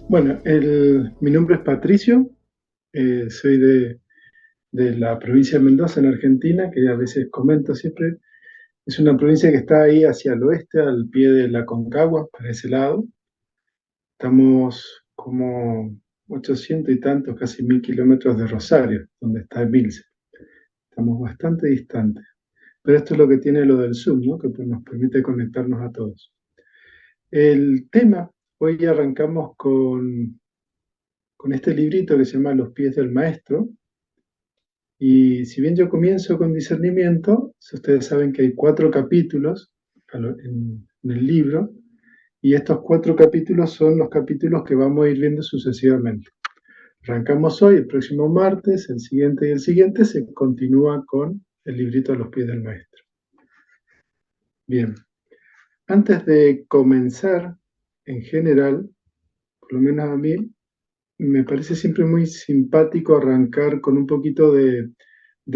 Bueno, mi nombre es Patricio, soy de la provincia de Mendoza, en Argentina, que a veces comento siempre. Es una provincia que está ahí hacia el oeste, al pie de la Concagua, para ese lado. Estamos como 800 y tantos, casi 1000 kilómetros de Rosario, donde está Emilce. Estamos bastante distantes. Pero esto es lo que tiene lo del Zoom, ¿no? Que pues nos permite conectarnos a todos. El tema, hoy arrancamos con este librito que se llama Los pies del maestro. Y si bien yo comienzo con discernimiento, si ustedes saben que hay 4 capítulos en el libro, y estos 4 capítulos son los capítulos que vamos a ir viendo sucesivamente. Arrancamos hoy, el próximo martes, el siguiente y el siguiente se continúa con el librito a los pies del maestro. Bien, antes de comenzar, en general, por lo menos a mí, me parece siempre muy simpático arrancar con un poquito de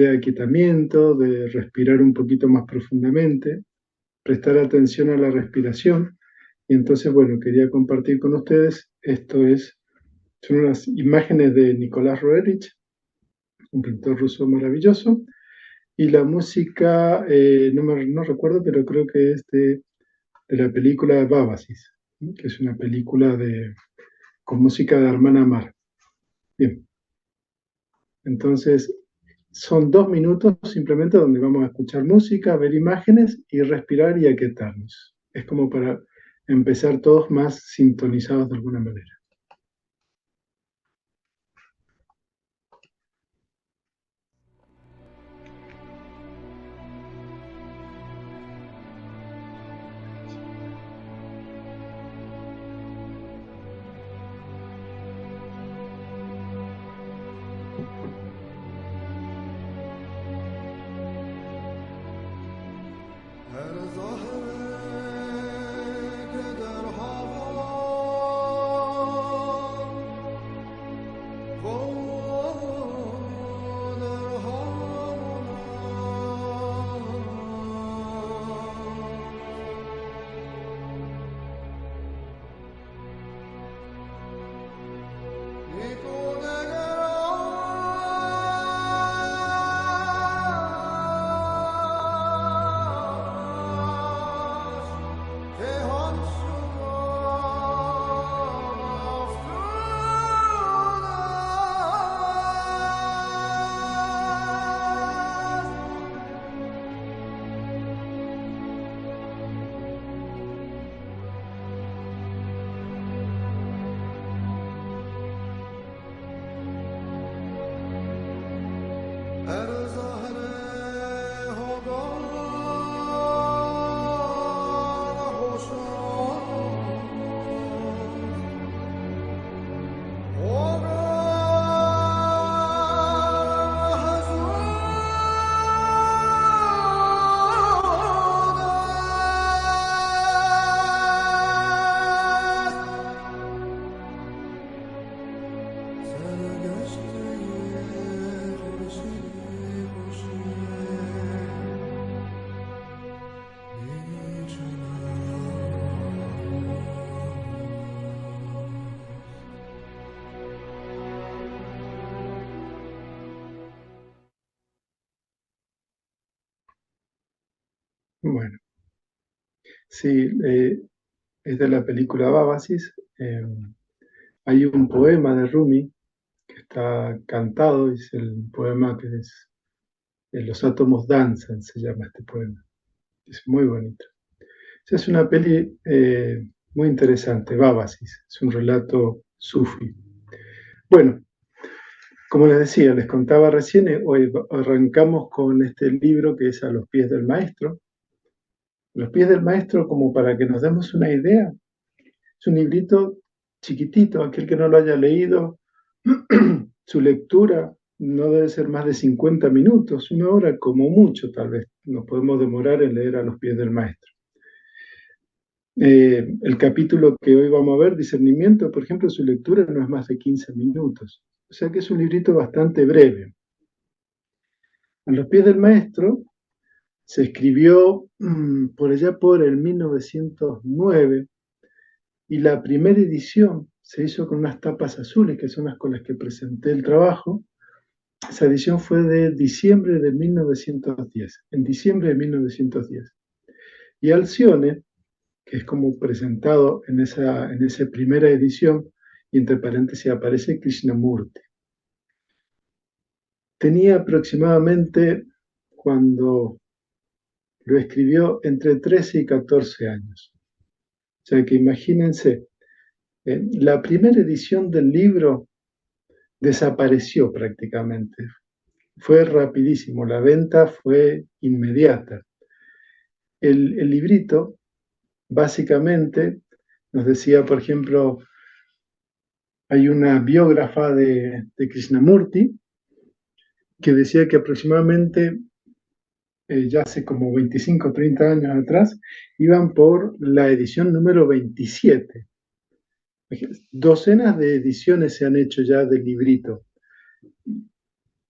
aquietamiento, de respirar un poquito más profundamente, prestar atención a la respiración. Y entonces, bueno, quería compartir con ustedes, son unas imágenes de Nicolás Roerich, un pintor ruso maravilloso, y la música, no recuerdo, pero creo que es de la película Babasis, ¿no? Que es una película con música de Armand Amar. Bien, entonces son 2 minutos simplemente donde vamos a escuchar música, ver imágenes y respirar y aquietarnos. Es como para empezar todos más sintonizados de alguna manera. Bueno, sí, es de la película Babasis. Hay un poema de Rumi que está cantado, es el poema que es Los átomos danzan, se llama este poema. Es muy bonito. Es una peli muy interesante, Babasis, es un relato sufi. Bueno, como les decía, les contaba recién, hoy arrancamos con este libro que es A los pies del maestro. Los pies del maestro, como para que nos demos una idea, es un librito chiquitito, aquel que no lo haya leído, su lectura no debe ser más de 50 minutos, 1 hora como mucho tal vez, nos podemos demorar en leer A los pies del maestro. El capítulo que hoy vamos a ver, discernimiento, por ejemplo, su lectura no es más de 15 minutos, o sea que es un librito bastante breve. A los pies del maestro se escribió por allá por el 1909 y la primera edición se hizo con unas tapas azules, que son las con las que presenté el trabajo. Esa edición fue de diciembre de 1910, en diciembre de 1910. Y Alcione, que es como presentado en esa primera edición, y entre paréntesis aparece Krishnamurti. Tenía aproximadamente, cuando lo escribió, entre 13 y 14 años. O sea que imagínense, la primera edición del libro desapareció prácticamente. Fue rapidísimo, la venta fue inmediata. El librito, básicamente, nos decía, por ejemplo, hay una biógrafa de Krishnamurti que decía que aproximadamente, ya hace como 25 o 30 años atrás, iban por la edición número 27. Docenas de ediciones se han hecho ya del librito.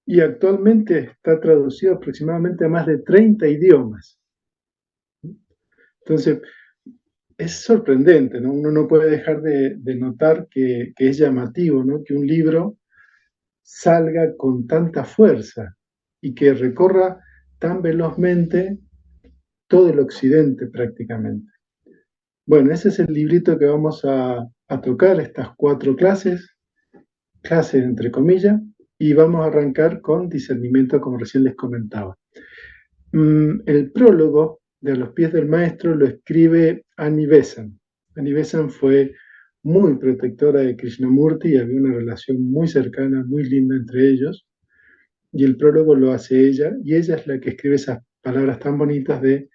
Y actualmente está traducido aproximadamente a más de 30 idiomas. Entonces, es sorprendente, ¿no? Uno no puede dejar de notar que es llamativo, ¿no? Que un libro salga con tanta fuerza y que recorra tan velozmente todo el occidente prácticamente. Bueno, ese es el librito que vamos a tocar, estas 4 clases entre comillas, y vamos a arrancar con discernimiento, como recién les comentaba. El prólogo de A los pies del maestro lo escribe Annie Besant. Annie Besant fue muy protectora de Krishnamurti y había una relación muy cercana, muy linda entre ellos. Y el prólogo lo hace ella, y ella es la que escribe esas palabras tan bonitas de,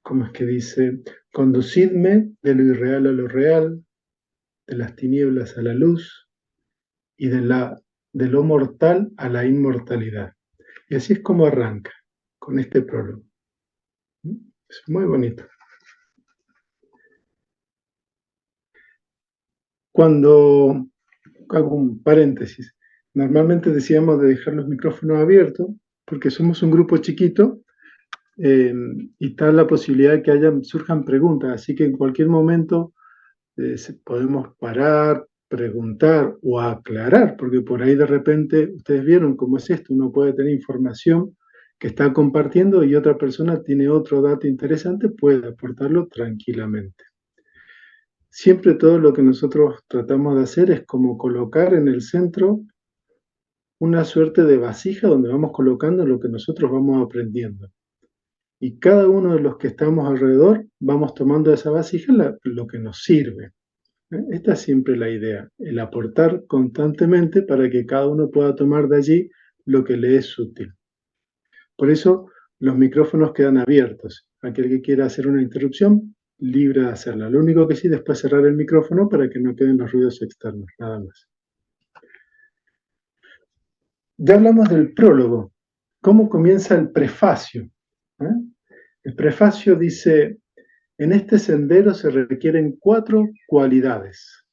¿cómo es que dice? Conducidme de lo irreal a lo real, de las tinieblas a la luz y de lo mortal a la inmortalidad. Y así es como arranca, con este prólogo. Es muy bonito. Cuando, hago un paréntesis, normalmente decíamos de dejar los micrófonos abiertos, porque somos un grupo chiquito, y está la posibilidad de que surjan preguntas, así que en cualquier momento podemos parar, preguntar o aclarar, porque por ahí de repente ustedes vieron cómo es esto, uno puede tener información que está compartiendo y otra persona tiene otro dato interesante, puede aportarlo tranquilamente. Siempre todo lo que nosotros tratamos de hacer es como colocar en el centro una suerte de vasija donde vamos colocando lo que nosotros vamos aprendiendo. Y cada uno de los que estamos alrededor vamos tomando de esa vasija lo que nos sirve. Esta es siempre la idea, el aportar constantemente para que cada uno pueda tomar de allí lo que le es útil. Por eso los micrófonos quedan abiertos. Aquel que quiera hacer una interrupción, libre de hacerla. Lo único que sí, después cerrar el micrófono para que no queden los ruidos externos, nada más. Ya hablamos del prólogo. ¿Cómo comienza el prefacio? El prefacio dice: en este sendero se requieren 4 cualidades.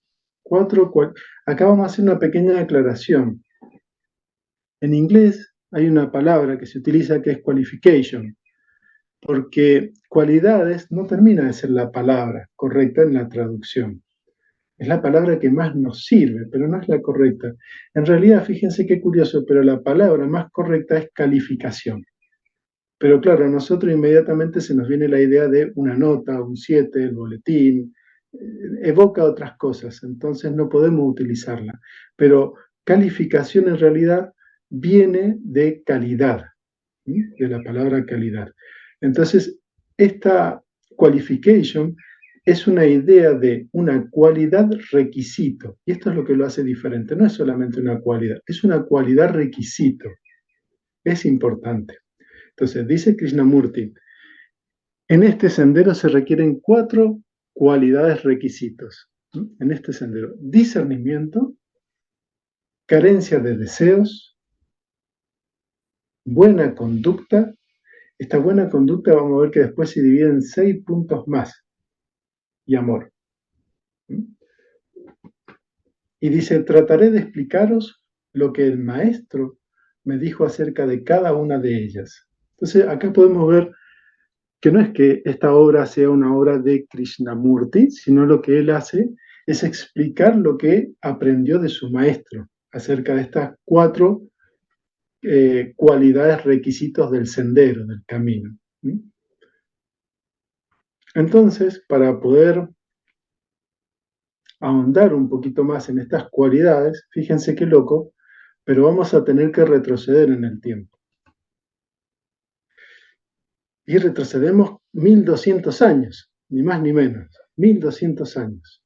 Acá vamos a hacer una pequeña aclaración. En inglés hay una palabra que se utiliza que es qualification, porque cualidades no termina de ser la palabra correcta en la traducción. Es la palabra que más nos sirve, pero no es la correcta. En realidad, fíjense qué curioso, pero la palabra más correcta es calificación. Pero claro, a nosotros inmediatamente se nos viene la idea de una nota, un 7, el boletín, evoca otras cosas, entonces no podemos utilizarla. Pero calificación en realidad viene de calidad, de la palabra calidad. Entonces, esta qualification es una idea de una cualidad requisito, y esto es lo que lo hace diferente, no es solamente una cualidad, es una cualidad requisito, es importante. Entonces, dice Krishnamurti, en este sendero se requieren 4 cualidades requisitos. En este sendero: discernimiento, carencia de deseos, buena conducta. Esta buena conducta vamos a ver que después se divide en 6 puntos más, y amor. Y dice: trataré de explicaros lo que el maestro me dijo acerca de cada una de ellas. Entonces acá podemos ver que no es que esta obra sea una obra de Krishnamurti, sino lo que él hace es explicar lo que aprendió de su maestro acerca de estas cuatro cualidades, requisitos del sendero, del camino. Entonces, para poder ahondar un poquito más en estas cualidades, fíjense qué loco, pero vamos a tener que retroceder en el tiempo. Y retrocedemos 1200 años, ni más ni menos, 1200 años.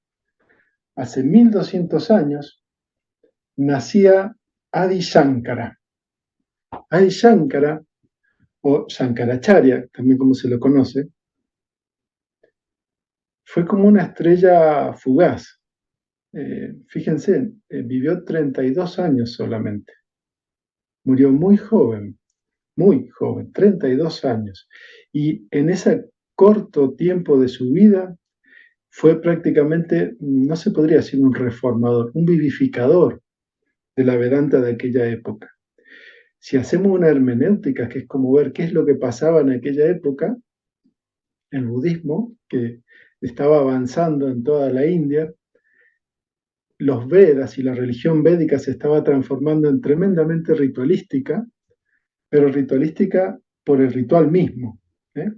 Hace 1200 años nacía Adi Shankara. Adi Shankara, o Shankaracharya, también como se lo conoce, fue como una estrella fugaz. Fíjense, vivió 32 años solamente. Murió muy joven, 32 años. Y en ese corto tiempo de su vida fue prácticamente, no se podría decir un reformador, un vivificador de la Vedanta de aquella época. Si hacemos una hermenéutica, que es como ver qué es lo que pasaba en aquella época, el budismo, que estaba avanzando en toda la India, los Vedas y la religión védica se estaba transformando en tremendamente ritualística, pero ritualística por el ritual mismo.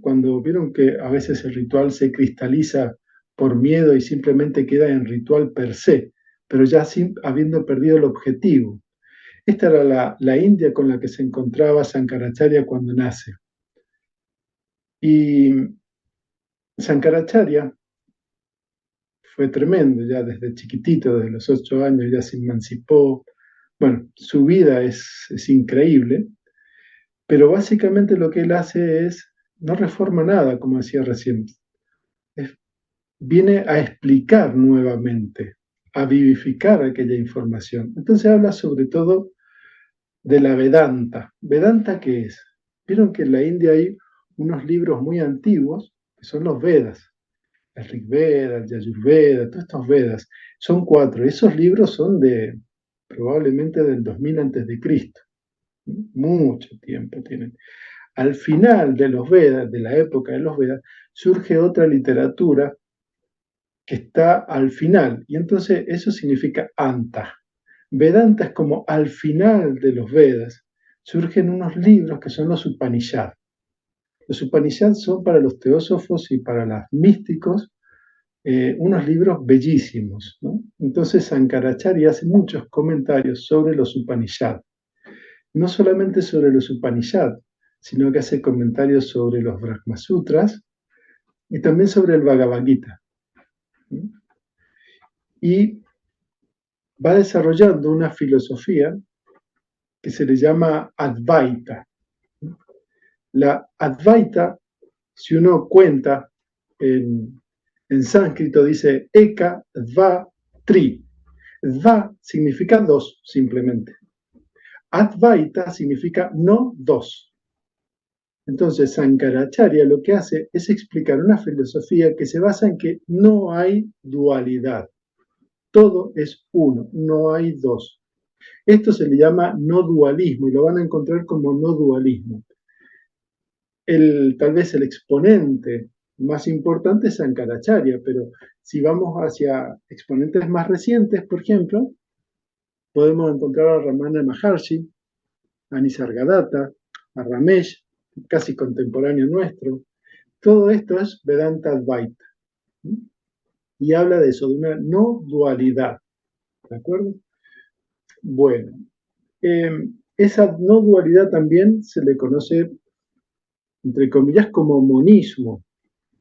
Cuando vieron que a veces el ritual se cristaliza por miedo y simplemente queda en ritual per se, pero ya habiendo perdido el objetivo. Esta era la India con la que se encontraba Shankaracharya cuando nace. Y Shankaracharya fue tremendo, ya desde chiquitito, desde los 8 años ya se emancipó. Bueno, su vida es increíble, pero básicamente lo que él hace es, no reforma nada, como decía recién, viene a explicar nuevamente, a vivificar aquella información. Entonces habla sobre todo de la Vedanta. ¿Vedanta qué es? Vieron que en la India hay unos libros muy antiguos, que son los Vedas, el Rig Veda, el Yajurveda, todos estos Vedas. Son 4. Esos libros son de probablemente del 2000 antes de Cristo. Mucho tiempo tienen. Al final de los Vedas, de la época de los Vedas, surge otra literatura que está al final, y entonces eso significa anta. Vedanta es como al final de los Vedas, surgen unos libros que son los Upanishads. Los Upanishads son para los teósofos y para los místicos unos libros bellísimos, ¿no? Entonces Shankaracharya hace muchos comentarios sobre los Upanishads. No solamente sobre los Upanishads, sino que hace comentarios sobre los Brahmasutras y también sobre el Bhagavad Gita. Y va desarrollando una filosofía que se le llama Advaita. La Advaita, si uno cuenta en sánscrito, dice Eka, Dva, Tri. Dva significa dos, simplemente. Advaita significa no dos. Entonces, Shankaracharya lo que hace es explicar una filosofía que se basa en que no hay dualidad. Todo es uno, no hay dos. Esto se le llama no dualismo y lo van a encontrar como no dualismo. Tal vez el exponente más importante es Shankaracharya, pero si vamos hacia exponentes más recientes, por ejemplo, podemos encontrar a Ramana Maharshi, a Nisargadatta, a Ramesh, casi contemporáneo nuestro. Todo esto es Vedanta Advaita. Y habla de eso, de una no dualidad. ¿De acuerdo? Bueno, esa no dualidad también se le conoce, entre comillas, como monismo.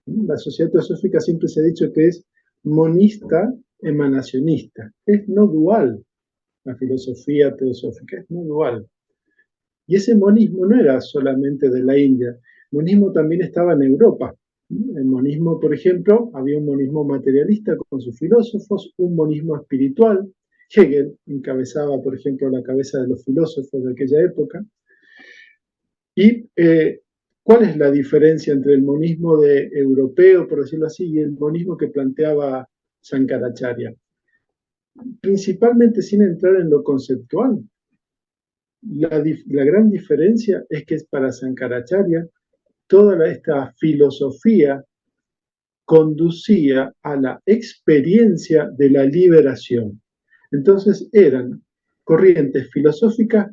La sociedad teosófica siempre se ha dicho que es monista emanacionista. Es no dual la filosofía teosófica, es no dual. Y ese monismo no era solamente de la India, el monismo también estaba en Europa. El monismo, por ejemplo, había un monismo materialista con sus filósofos, un monismo espiritual. Hegel encabezaba, por ejemplo, la cabeza de los filósofos de aquella época. Y ¿cuál es la diferencia entre el monismo europeo, por decirlo así, y el monismo que planteaba Shankaracharya? Principalmente sin entrar en lo conceptual. La gran diferencia es que para Shankaracharya toda esta filosofía conducía a la experiencia de la liberación. Entonces eran corrientes filosóficas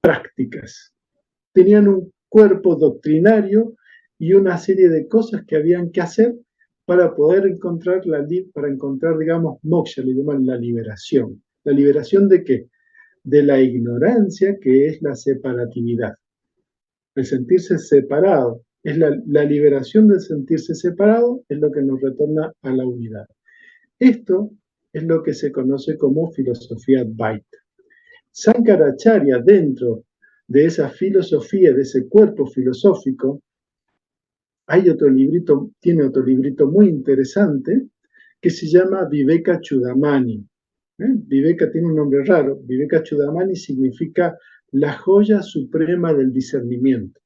prácticas. Tenían un cuerpo doctrinario y una serie de cosas que habían que hacer para poder encontrar, digamos, moksha, le llaman la liberación. ¿La liberación de qué? De la ignorancia, que es la separatividad. El sentirse separado. Es la liberación del sentirse separado, es lo que nos retorna a la unidad. Esto es lo que se conoce como filosofía Advaita. Sankaracharya, dentro de esa filosofía, de ese cuerpo filosófico, tiene otro librito muy interesante que se llama Viveka Chudamani. Viveka tiene un nombre raro. Viveka Chudamani significa la joya suprema del discernimiento.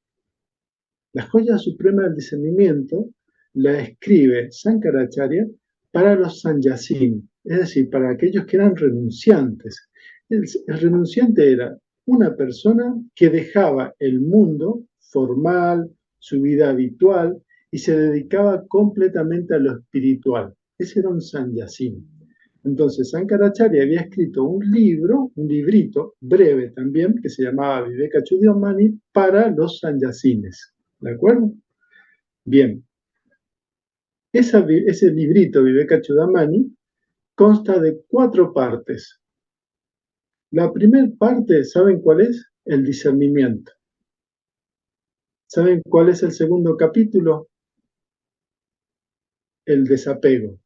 La joya suprema del discernimiento la escribe Sankaracharya para los sanyasin, es decir, para aquellos que eran renunciantes. El renunciante era una persona que dejaba el mundo formal, su vida habitual, y se dedicaba completamente a lo espiritual. Ese era un sanyasin. Entonces, Sankaracharya había escrito un librito breve también, que se llamaba Viveka Chudamani, para los sanyasines. ¿De acuerdo? Bien. Ese librito, Viveka Chudamani, consta de 4 partes. La primera parte, ¿saben cuál es? El discernimiento. ¿Saben cuál es el segundo capítulo? El desapego.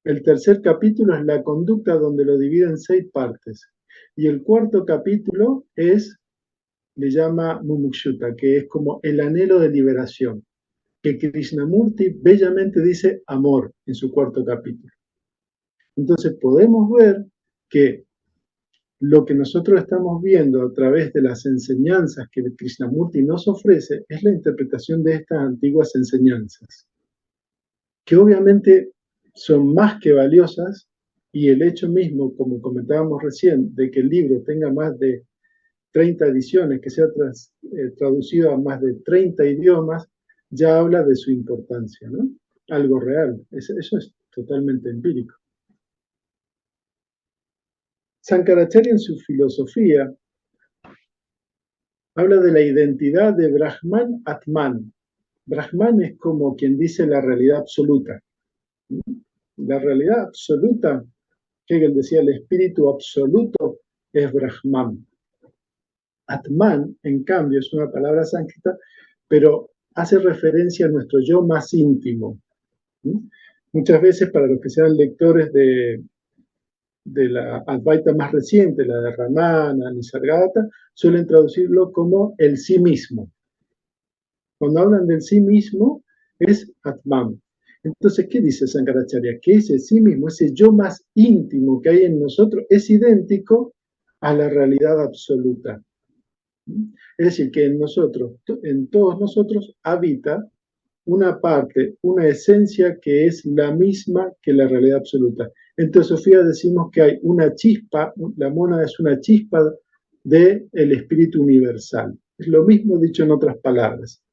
El tercer capítulo es la conducta, donde lo divide en 6 partes. Y el cuarto capítulo le llama Mumukshuta, que es como el anhelo de liberación, que Krishnamurti bellamente dice amor en su cuarto capítulo. Entonces podemos ver que lo que nosotros estamos viendo a través de las enseñanzas que Krishnamurti nos ofrece es la interpretación de estas antiguas enseñanzas, que obviamente son más que valiosas, y el hecho mismo, como comentábamos recién, de que el libro tenga más de 30 ediciones, que sea traducido a más de 30 idiomas, ya habla de su importancia, ¿no? Algo real, eso es totalmente empírico. Sankaracharya en su filosofía habla de la identidad de Brahman Atman. Brahman es como quien dice la realidad absoluta. La realidad absoluta, Hegel decía, el espíritu absoluto es Brahman. Atman, en cambio, es una palabra sánscrita, pero hace referencia a nuestro yo más íntimo. Muchas veces, para los que sean lectores de la Advaita más reciente, la de Ramana, Nisargadatta, suelen traducirlo como el sí mismo. Cuando hablan del sí mismo, es Atman. Entonces, ¿qué dice Sankaracharya? Que ese sí mismo, ese yo más íntimo que hay en nosotros, es idéntico a la realidad absoluta. Es decir, que en todos nosotros, habita una parte, una esencia que es la misma que la realidad absoluta. En teosofía decimos que hay una chispa, la mónada es una chispa del espíritu universal. Es lo mismo dicho en otras palabras.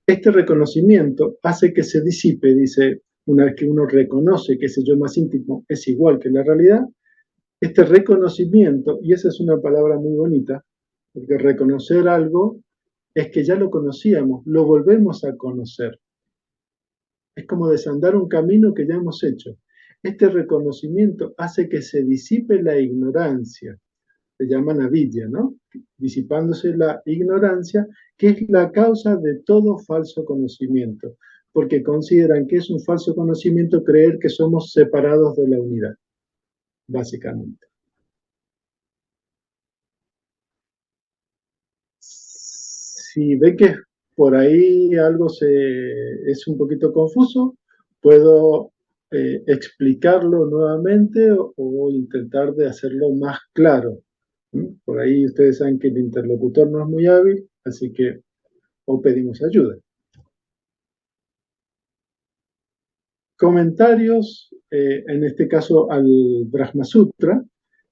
Este reconocimiento hace que se disipe, dice, una vez que uno reconoce que ese yo más íntimo es igual que la realidad, este reconocimiento, y esa es una palabra muy bonita, porque reconocer algo es que ya lo conocíamos, lo volvemos a conocer. Es como desandar un camino que ya hemos hecho. Este reconocimiento hace que se disipe la ignorancia. Se llaman avidya, ¿no? Disipándose la ignorancia, que es la causa de todo falso conocimiento, porque consideran que es un falso conocimiento creer que somos separados de la unidad, básicamente. Si ve que por ahí algo es un poquito confuso, puedo explicarlo nuevamente o intentar de hacerlo más claro. Por ahí ustedes saben que el interlocutor no es muy hábil, así que o pedimos ayuda. Comentarios, en este caso al Brahma Sutra,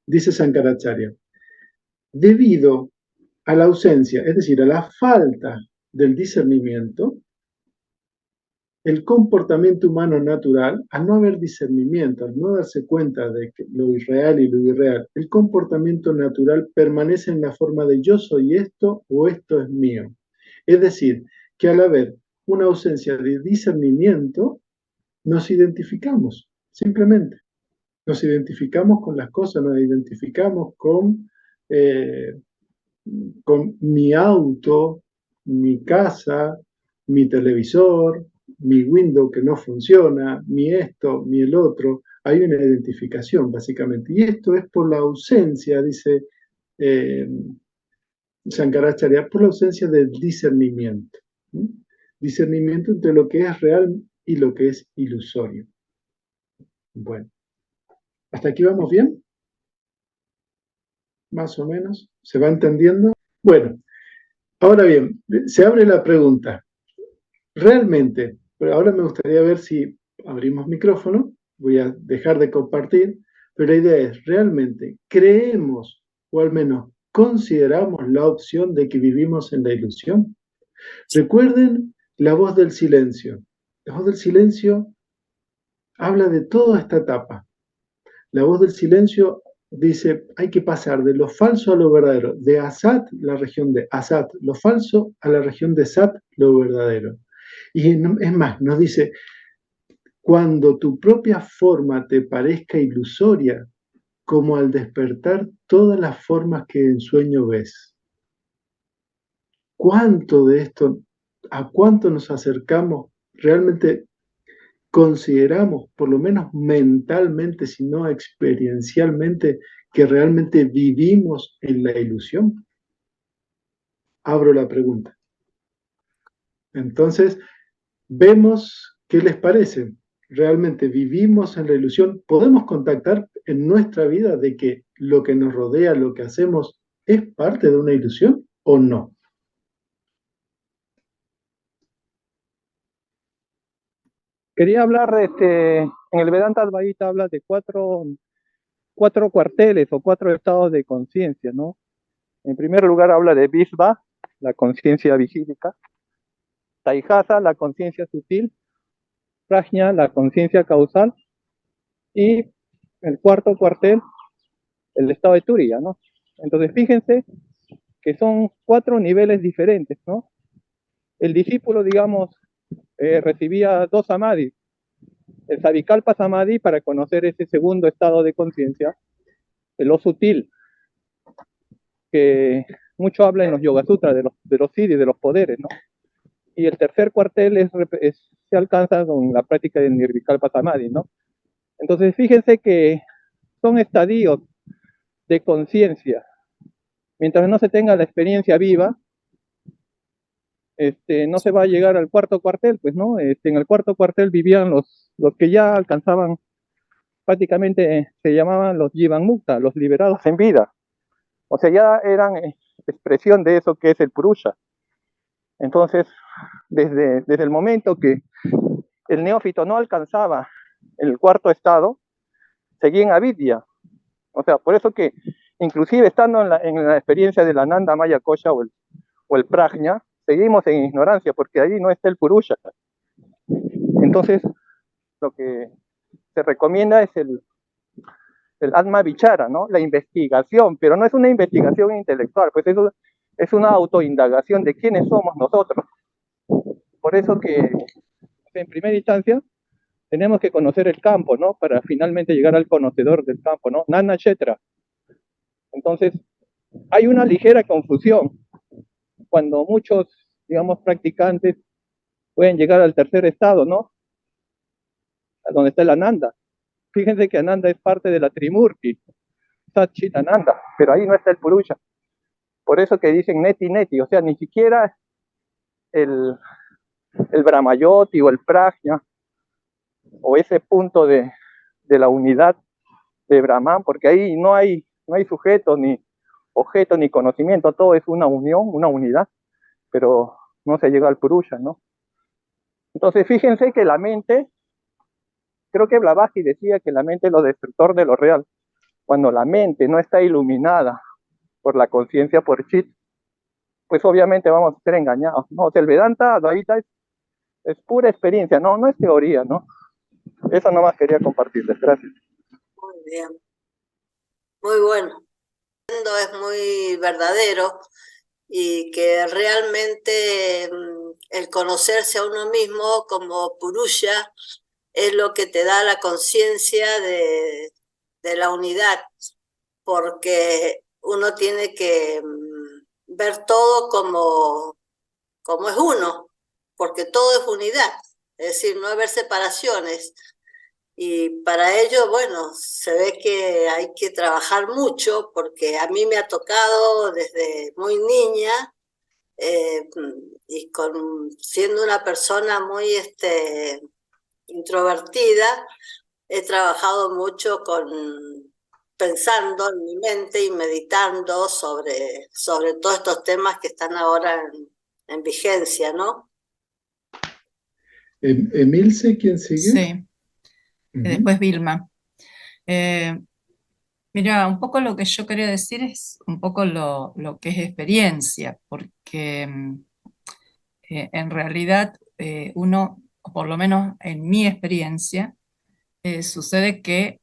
dice Sankaracharya: debido a la ausencia, es decir, a la falta del discernimiento, el comportamiento humano natural, al no haber discernimiento, al no darse cuenta de lo irreal y lo irreal, el comportamiento natural permanece en la forma de yo soy esto o esto es mío. Es decir, que al haber una ausencia de discernimiento, nos identificamos, simplemente. Nos identificamos con las cosas, nos identificamos eh, con mi auto, mi casa, mi televisor, mi window que no funciona, mi esto, mi el otro. Hay una identificación, básicamente. Y esto es por la ausencia, dice eh, Shankaracharya, por la ausencia del discernimiento. ¿Sí? Discernimiento entre lo que es real y lo que es ilusorio. Bueno, ¿hasta aquí vamos bien? Más o menos. ¿Se va entendiendo? Bueno, ahora bien, se abre la pregunta. Realmente, pero ahora me gustaría ver si abrimos micrófono, voy a dejar de compartir, pero la idea es, ¿realmente creemos o al menos consideramos la opción de que vivimos en la ilusión? Recuerden la voz del silencio. La voz del silencio habla de toda esta etapa. La voz del silencio dice, hay que pasar de lo falso a lo verdadero, de Asat, la región de Asat, lo falso, a la región de Sat, lo verdadero. Y es más, nos dice, cuando tu propia forma te parezca ilusoria, como al despertar todas las formas que en sueño ves. ¿Cuánto de esto, a cuánto nos acercamos, realmente consideramos, por lo menos mentalmente, si no experiencialmente, que realmente vivimos en la ilusión? Abro la pregunta. Entonces, vemos qué les parece. ¿Realmente vivimos en la ilusión? ¿Podemos contactar en nuestra vida de que lo que nos rodea, lo que hacemos, es parte de una ilusión o no? Quería hablar en el Vedanta Advaita habla de cuatro cuarteles o cuatro estados de conciencia, ¿no? En primer lugar habla de Visva, la conciencia vigílica, Taihasa, la conciencia sutil, Prajna, la conciencia causal, y el cuarto cuartel, el estado de Turiya, ¿no? Entonces fíjense que son cuatro niveles diferentes, ¿no? El discípulo, digamos, recibía dos samadhis, el Savikalpa Samadhi para conocer ese segundo estado de conciencia, el lo sutil, que mucho habla en los Yoga Sutras de los siddhis, de los poderes, ¿no? Y el tercer cuartel se alcanza con la práctica del Nirvikalpa Samadhi, ¿no? Entonces fíjense que son estadios de conciencia. Mientras no se tenga la experiencia viva, no se va a llegar al cuarto cuartel, pues, ¿no? En el cuarto cuartel vivían los que ya alcanzaban, prácticamente se llamaban los Jivan Mukta, los liberados en vida. O sea, ya eran expresión de eso que es el Purusha. Entonces, desde el momento que el neófito no alcanzaba el cuarto estado, seguía en avidya. O sea, por eso que inclusive estando en la experiencia de la Nanda Maya Kosha o el Prajna, seguimos en ignorancia porque ahí no está el Purusha. Entonces, lo que se recomienda es el Atma Vichara, ¿no? La investigación, pero no es una investigación intelectual, pues eso es una autoindagación de quiénes somos nosotros. Por eso que en primera instancia tenemos que conocer el campo, ¿no? Para finalmente llegar al conocedor del campo, ¿no? Nana Chetra. Entonces, hay una ligera confusión cuando muchos, digamos, practicantes pueden llegar al tercer estado, ¿no? A donde está el Ananda. Fíjense que Ananda es parte de la Trimurti, Satchit Ananda, pero ahí no está el Purusha. Por eso que dicen neti neti, o sea, ni siquiera el, el Brahmayoti o el Prajna o ese punto de la unidad de Brahman, porque ahí no hay sujeto, ni objeto, ni conocimiento, todo es una unión, una unidad, pero no se llega al Purusha, ¿no? Entonces fíjense que la mente, creo que Blavatsky decía que la mente es lo destructor de lo real. Cuando la mente no está iluminada por la conciencia, por Chit, pues obviamente vamos a ser engañados, ¿no? O sea, el Vedanta, Advaita es pura experiencia, no, no es teoría, ¿no? Eso nomás quería compartirles, gracias. Muy bien, muy bueno. Es muy verdadero y que realmente el conocerse a uno mismo como Purusha es lo que te da la conciencia de la unidad, porque uno tiene que ver todo como es uno, porque todo es unidad, es decir, no haber separaciones. Y para ello, bueno, se ve que hay que trabajar mucho, porque a mí me ha tocado desde muy niña, eh, y siendo una persona muy introvertida, he trabajado mucho pensando en mi mente y meditando sobre todos estos temas que están ahora en vigencia, ¿no? Emilce, ¿quién sigue? Sí, después Vilma. Mira, un poco lo que yo quería decir es un poco lo que es experiencia, porque en realidad uno, o por lo menos en mi experiencia, sucede que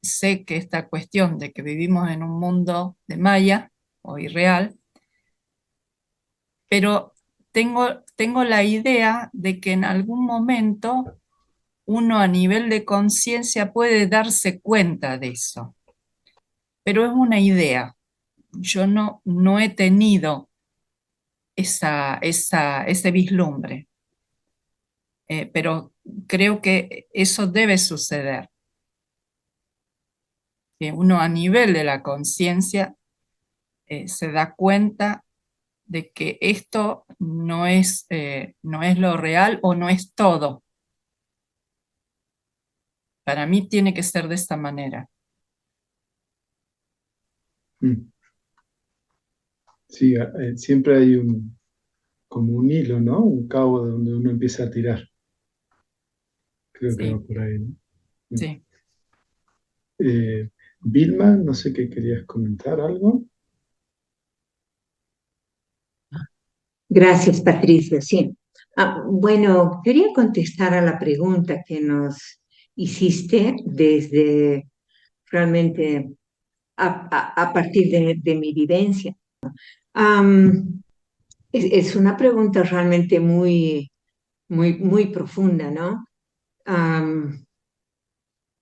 sé que esta cuestión de que vivimos en un mundo de Maya o irreal, pero tengo la idea de que en algún momento uno a nivel de conciencia puede darse cuenta de eso, pero es una idea. Yo no he tenido ese vislumbre, pero creo que eso debe suceder, que uno a nivel de la conciencia se da cuenta de que esto no es lo real o no es todo. Para mí tiene que ser de esta manera. Sí, siempre hay como un hilo, ¿no? Un cabo de donde uno empieza a tirar. Creo que Sí. va por ahí, ¿no? Sí. Vilma, no sé qué querías comentar, ¿algo? Gracias, Patricia. Sí. Bueno, quería contestar a la pregunta que nos hiciste desde realmente a partir de mi vivencia. Es una pregunta realmente muy, muy, muy profunda, ¿no?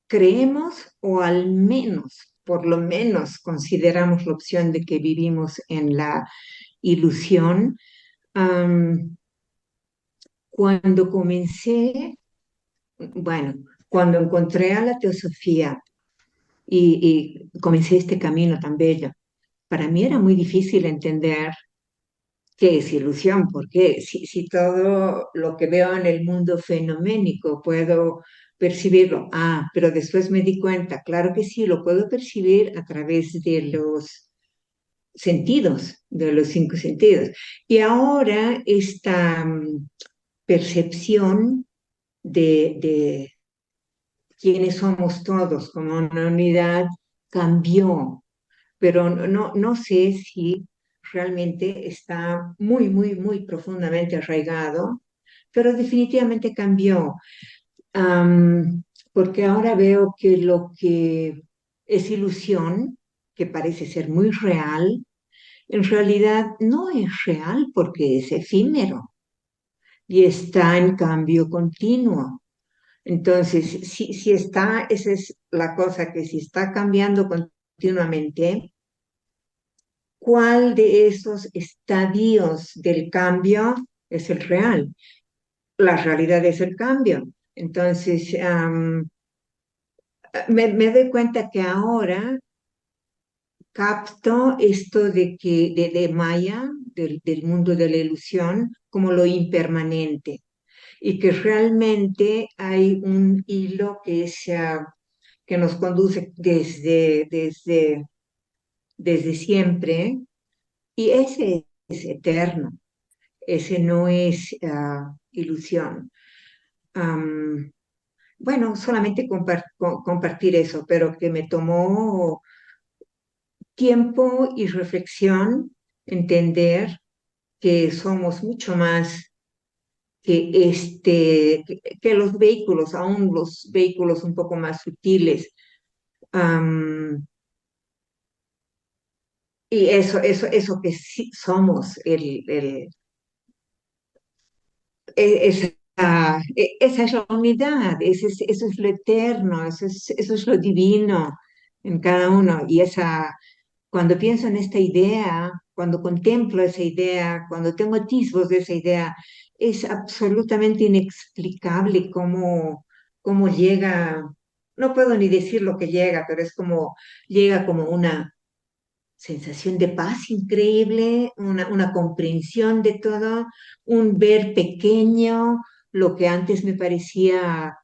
Creemos o al menos, por lo menos, consideramos la opción de que vivimos en la ilusión. Cuando cuando encontré a la teosofía y comencé este camino tan bello, para mí era muy difícil entender qué es ilusión, porque si todo lo que veo en el mundo fenoménico puedo percibirlo, pero después me di cuenta, claro que sí, lo puedo percibir a través de los sentidos, de los cinco sentidos. Y ahora esta percepción de quiénes somos todos como una unidad cambió, pero no sé si realmente está muy, muy, muy profundamente arraigado, pero definitivamente cambió. Porque ahora veo que lo que es ilusión, que parece ser muy real, en realidad no es real porque es efímero y está en cambio continuo. Entonces, si está, esa es la cosa, que si está cambiando continuamente, ¿cuál de esos estadios del cambio es el real? La realidad es el cambio. Entonces, me doy cuenta que ahora capto esto de Maya, del mundo de la ilusión, como lo impermanente, y que realmente hay un hilo que nos conduce desde siempre, y ese es eterno, ese no es ilusión. Bueno, solamente compartir eso, pero que me tomó tiempo y reflexión entender que somos mucho más que los vehículos, aún los vehículos un poco más sutiles. Am, y eso que sí somos, esa es la unidad, eso es lo eterno, eso es lo divino en cada uno. Y cuando pienso en esta idea, cuando contemplo esa idea, cuando tengo atisbos de esa idea, es absolutamente inexplicable cómo llega, no puedo ni decir lo que llega, pero es como llega como una sensación de paz increíble, una comprensión de todo, un ver pequeño, lo que antes me parecía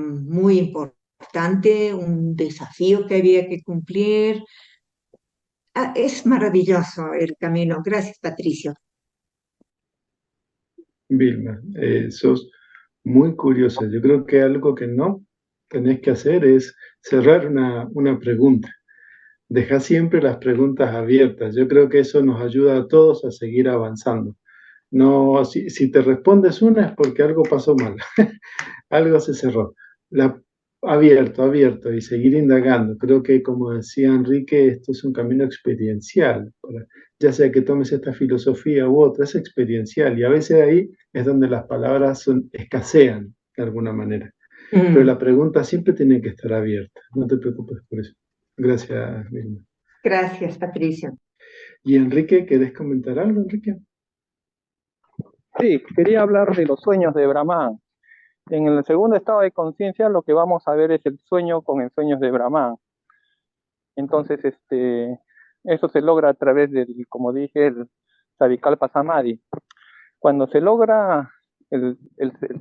muy importante, un desafío que había que cumplir. Es maravilloso el camino. Gracias, Patricio. Vilma, sos muy curiosa. Yo creo que algo que no tenés que hacer es cerrar una pregunta. Deja siempre las preguntas abiertas. Yo creo que eso nos ayuda a todos a seguir avanzando. No, si te respondes una es porque algo pasó mal, algo se cerró. La, abierto y seguir indagando. Creo que, como decía Enrique, esto es un camino experiencial. Ya sea que tomes esta filosofía u otra, es experiencial. Y a veces ahí es donde las palabras escasean de alguna manera. Pero la pregunta siempre tiene que estar abierta. No te preocupes por eso. Gracias, Vilma. Gracias, Patricio. Y Enrique, ¿querés comentar algo, Enrique? Sí, quería hablar de los sueños de Brahman. En el segundo estado de conciencia lo que vamos a ver es el sueño con ensueños de Brahman. Entonces, eso se logra a través del, como dije, el Savikalpa Samadhi. Cuando se logra el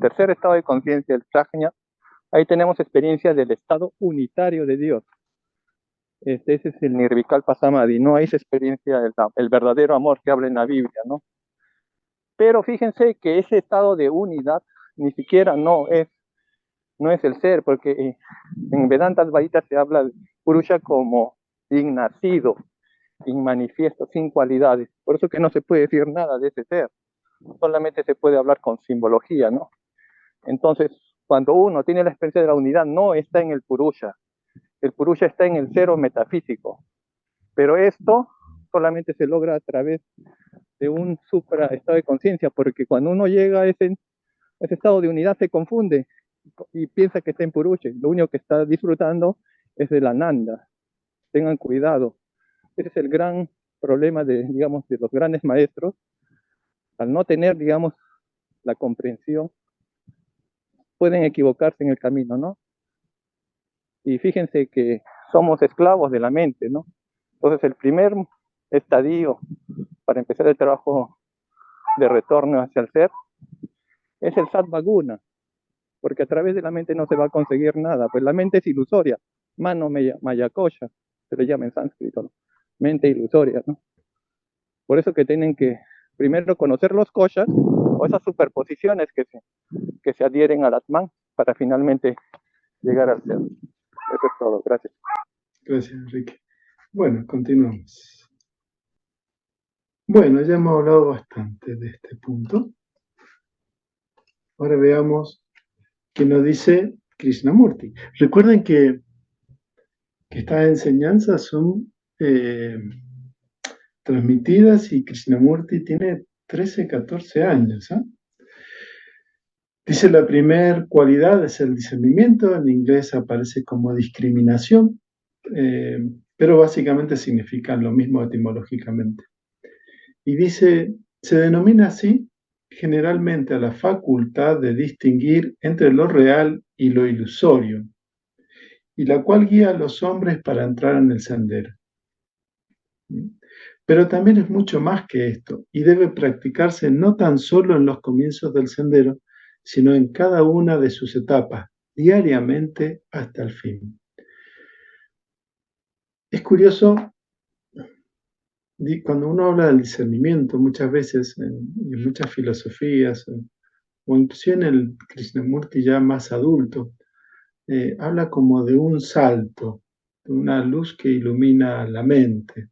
tercer estado de conciencia, el Prajna, ahí tenemos experiencia del estado unitario de Dios. Ese es el Nirvikalpa Samadhi, ¿no? Ahí se experiencia el verdadero amor que habla en la Biblia, ¿no? Pero fíjense que ese estado de unidad ni siquiera no es el ser, porque en Vedanta Advaita se habla de Purusha como innacido, inmanifiesto, sin cualidades. Por eso que no se puede decir nada de ese ser, solamente se puede hablar con simbología, ¿no? Entonces, cuando uno tiene la experiencia de la unidad, no está en el Purusha está en el cero metafísico, pero esto solamente se logra a través de un supra estado de conciencia, porque cuando uno llega a ese estado de unidad se confunde y piensa que está en Purusha, lo único que está disfrutando es de la Nanda. Tengan cuidado, ese es el gran problema digamos, de los grandes maestros, al no tener, digamos, la comprensión, pueden equivocarse en el camino, ¿no? Y fíjense que somos esclavos de la mente, ¿no? Entonces el primer estadio para empezar el trabajo de retorno hacia el ser es el Satvaguna, porque a través de la mente no se va a conseguir nada, pues la mente es ilusoria, mano mayakosha, se le llama en sánscrito, ¿no? Mente ilusoria, ¿no? Por eso que tienen que primero conocer los koshas o esas superposiciones que se adhieren al Atman para finalmente llegar al ser. Eso es todo, gracias. Gracias, Enrique. Bueno, continuamos. Bueno, ya hemos hablado bastante de este punto. Ahora veamos qué nos dice Krishnamurti. Recuerden que estas enseñanzas son transmitidas y Krishnamurti tiene 13, 14 años. ¿eh? Dice la primera cualidad es el discernimiento, en inglés aparece como discriminación, pero básicamente significan lo mismo etimológicamente. Y dice, se denomina así generalmente a la facultad de distinguir entre lo real y lo ilusorio, y la cual guía a los hombres para entrar en el sendero. Pero también es mucho más que esto, y debe practicarse no tan solo en los comienzos del sendero, sino en cada una de sus etapas, diariamente hasta el fin. Es curioso, cuando uno habla del discernimiento, muchas veces en muchas filosofías, o inclusive en el Krishnamurti ya más adulto, habla como de un salto, de una luz que ilumina la mente.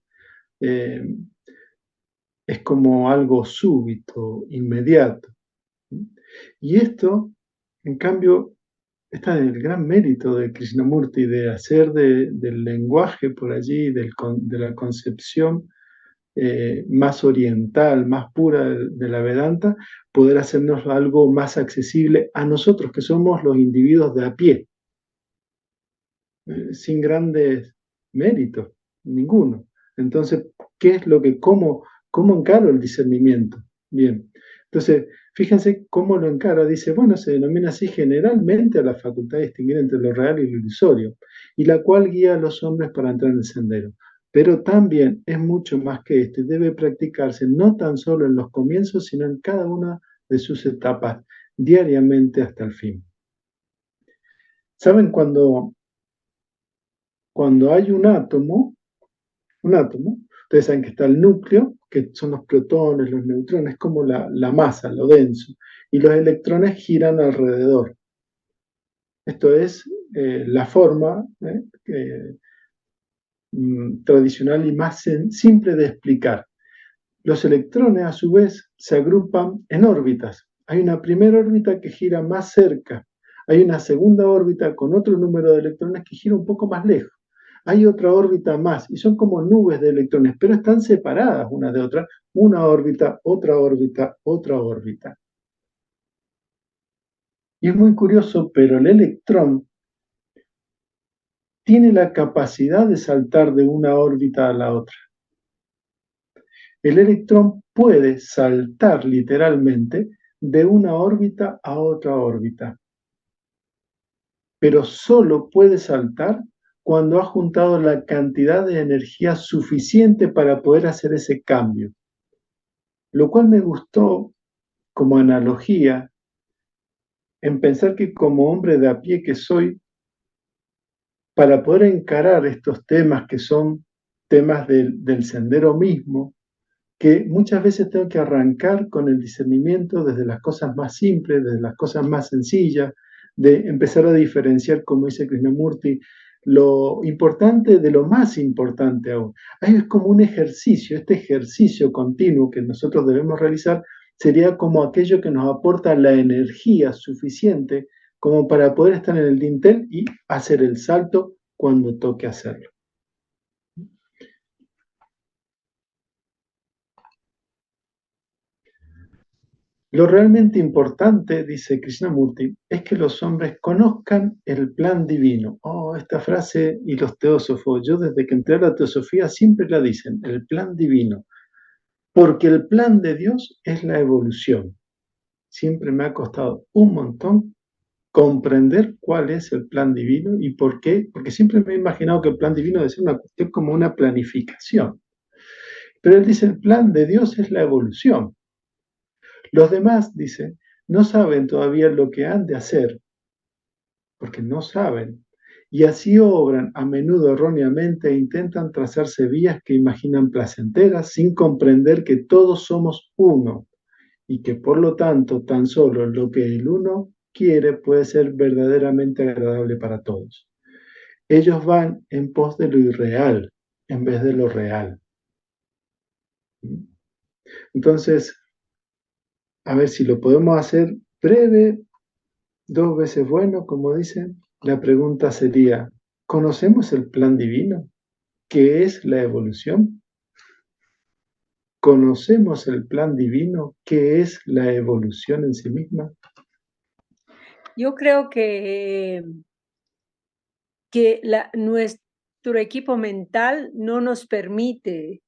es como algo súbito, inmediato. Y esto, en cambio, está en el gran mérito de Krishnamurti de hacer del lenguaje por allí, de la concepción más oriental, más pura de la Vedanta, poder hacernos algo más accesible a nosotros, que somos los individuos de a pie, sin grandes méritos, ninguno. Entonces, ¿qué es lo que, cómo encaro el discernimiento? Bien, entonces, fíjense cómo lo encara. Dice, bueno, se denomina así generalmente a la facultad de distinguir entre lo real y lo ilusorio, y la cual guía a los hombres para entrar en el sendero. Pero también es mucho más que esto y debe practicarse no tan solo en los comienzos, sino en cada una de sus etapas, diariamente hasta el fin. ¿Saben cuando hay un átomo, ustedes saben que está el núcleo, que son los protones, los neutrones, como la masa, lo denso, y los electrones giran alrededor. Esto es la forma tradicional y más simple de explicar. Los electrones, a su vez, se agrupan en órbitas. Hay una primera órbita que gira más cerca, hay una segunda órbita con otro número de electrones que gira un poco más lejos. Hay otra órbita más, y son como nubes de electrones, pero están separadas una de otra, una órbita, otra órbita, otra órbita. Y es muy curioso, pero el electrón tiene la capacidad de saltar de una órbita a la otra. El electrón puede saltar literalmente de una órbita a otra órbita, pero solo puede saltar cuando ha juntado la cantidad de energía suficiente para poder hacer ese cambio. Lo cual me gustó como analogía en pensar que como hombre de a pie que soy, para poder encarar estos temas que son temas del sendero mismo, que muchas veces tengo que arrancar con el discernimiento desde las cosas más simples, desde las cosas más sencillas, de empezar a diferenciar, como dice Krishnamurti, lo importante de lo más importante aún. Ahí es como un ejercicio, este ejercicio continuo que nosotros debemos realizar sería como aquello que nos aporta la energía suficiente como para poder estar en el dintel y hacer el salto cuando toque hacerlo. Lo realmente importante, dice Krishnamurti, es que los hombres conozcan el plan divino. Oh, esta frase y los teósofos, yo desde que entré a la teosofía siempre la dicen, el plan divino. Porque el plan de Dios es la evolución. Siempre me ha costado un montón comprender cuál es el plan divino y por qué. Porque siempre me he imaginado que el plan divino debe ser una cuestión como una planificación. Pero él dice, el plan de Dios es la evolución. Los demás, dice, no saben todavía lo que han de hacer, porque no saben, y así obran a menudo erróneamente e intentan trazarse vías que imaginan placenteras sin comprender que todos somos uno, y que por lo tanto tan solo lo que el uno quiere puede ser verdaderamente agradable para todos. Ellos van en pos de lo irreal en vez de lo real. Entonces, a ver si lo podemos hacer breve, 2 veces bueno, como dicen. La pregunta sería, ¿conocemos el plan divino? ¿Qué es la evolución? ¿Conocemos el plan divino? ¿Qué es la evolución en sí misma? Yo creo que nuestro equipo mental no nos permite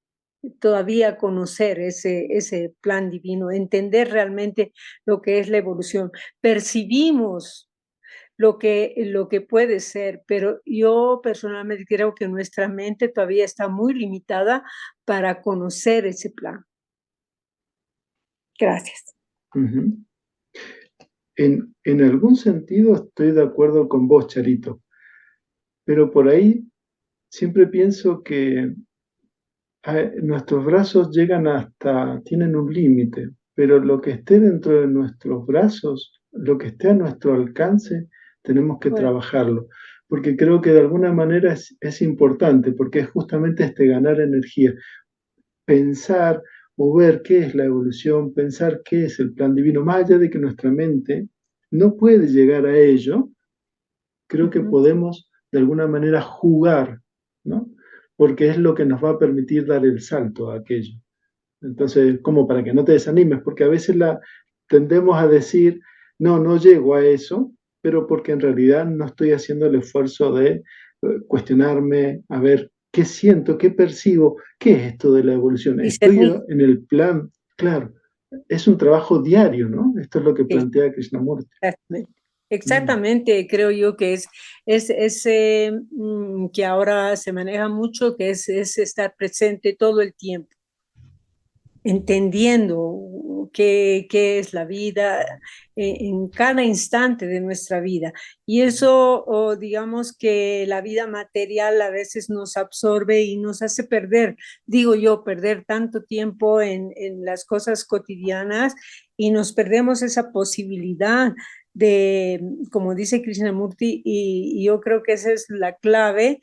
todavía conocer ese plan divino, entender realmente lo que es la evolución. Percibimos lo que puede ser, pero yo personalmente creo que nuestra mente todavía está muy limitada para conocer ese plan. Gracias. Uh-huh. En algún sentido estoy de acuerdo con vos, Charito, pero por ahí siempre pienso que nuestros brazos tienen un límite, pero lo que esté dentro de nuestros brazos, lo que esté a nuestro alcance, tenemos que trabajarlo, porque creo que de alguna manera es importante, porque es justamente ganar energía, pensar mover qué es la evolución, pensar qué es el plan divino, más allá de que nuestra mente no puede llegar a ello, creo que Ujú. podemos de alguna manera jugar, ¿no? Porque es lo que nos va a permitir dar el salto a aquello. Entonces, como para que no te desanimes, porque a veces tendemos a decir, no, no llego a eso, pero porque en realidad no estoy haciendo el esfuerzo de cuestionarme, a ver qué siento, qué percibo, qué es esto de la evolución. Estoy Discernir. en el plan, claro, es un trabajo diario, ¿no? Esto es lo que Sí, plantea Krishnamurti. exactamente. Mm. Exactamente, creo yo que es ese que ahora se maneja mucho, que es estar presente todo el tiempo, entendiendo qué es la vida en cada instante de nuestra vida. Y eso, digamos que la vida material a veces nos absorbe y nos hace perder, digo yo, perder tanto tiempo en las cosas cotidianas y nos perdemos esa posibilidad de, como dice Krishnamurti, y yo creo que esa es la clave,